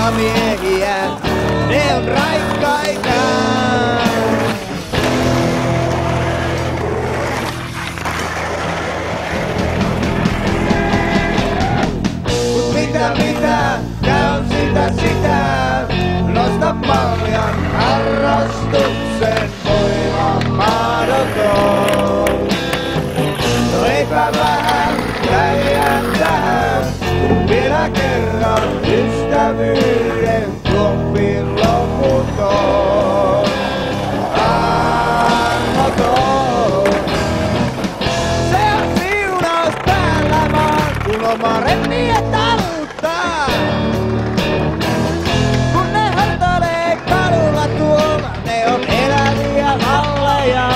virkamiehiä, ne on raikkaita. Mut mitä, tää on sitä, nosta paljon harrastuksen voima mahdoton. No eipä vähän jäijän tähän, vielä kerran ystävyyden kloppi loputon. Armoton. Se on siunaus päällä vaan, kun oma remmiä taluttaa. Kun ne hartailee kadulla tuolla, ne on eläviä malleja.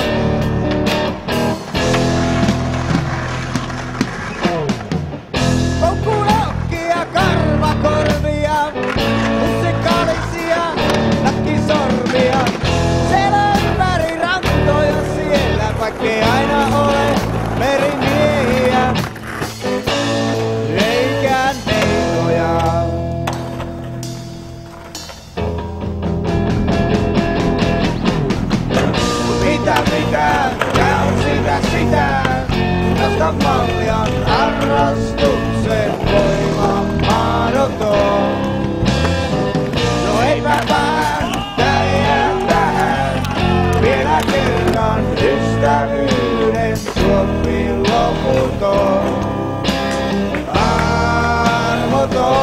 Koukkulokkia, karvakorvia, musikaalisia nakkisormia. Siellä ympäri rantoja siellä, vaikkei aina ole merimiehiä. Eikä neitoja. Mitä, tää on sitä, nosta paljon harrastuksen voima mahdoton. No eipä vähän, jäijän tähän, vielä kerran ystävyyden kloppi loputon. Armoton.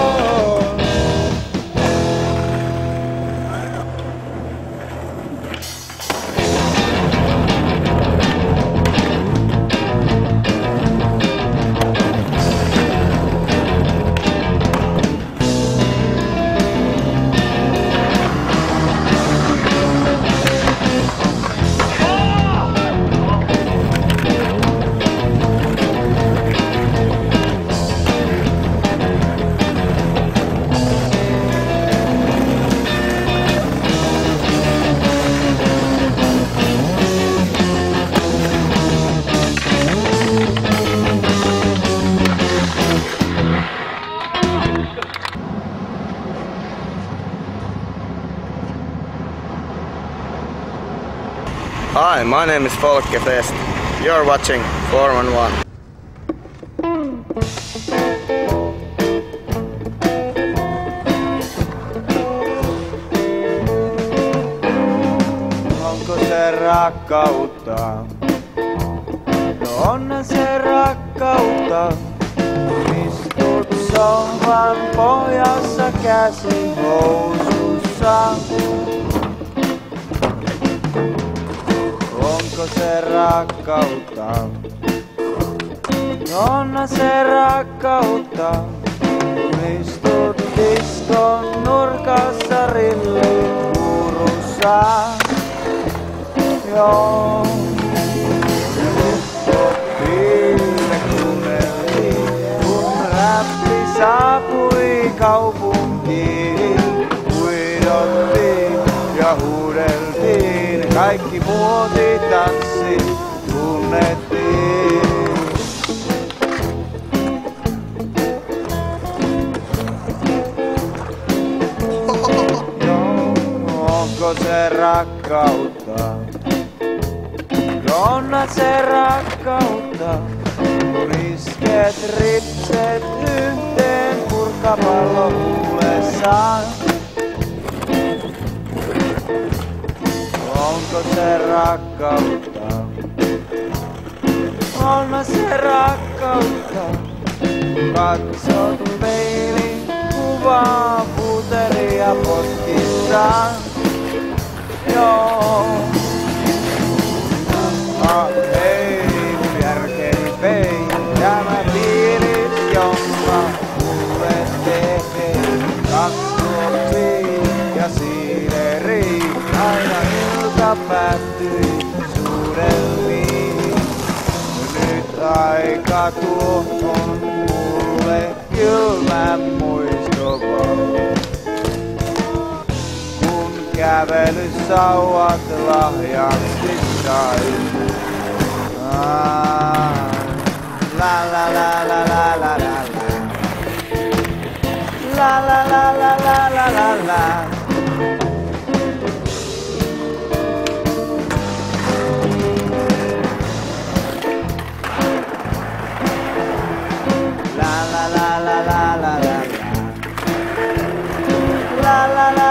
Hi, my name is Folke Fest. You're watching 411. Onko se rakkautta? No onhan se rakkautta. Istut sohvan pohjassa käsi housussa. Onko se rakkautta? No onhan se rakkautta. Istut diskon nurkassa rillin huurussa. Joo. Viime kuunneltiin, kun räppi saapui kaupunkiin. Huidottiin ja huudeltiin, kaikki muotitanssit tunnettiin. Onko se rakkautta? Onhan se rakkautta. Risket ripset yhteen purkapallo huulessaan. Onko se rakkautta? Onhan se rakkautta. Katsot peilin kuvaa puteria poskissaan. Joo. Hei, mun järkeni vei, tämä fiilis, jonka mulle tein. Kakkoksi ja siideri, aina ilta päättyi suudelmiin. Nyt aika tuo on mulle kylmä muistovan. Kun kävelysauvat lahjaksi sain. La la la la la la la la La la la la la la la la. La la la la la la la. La la la.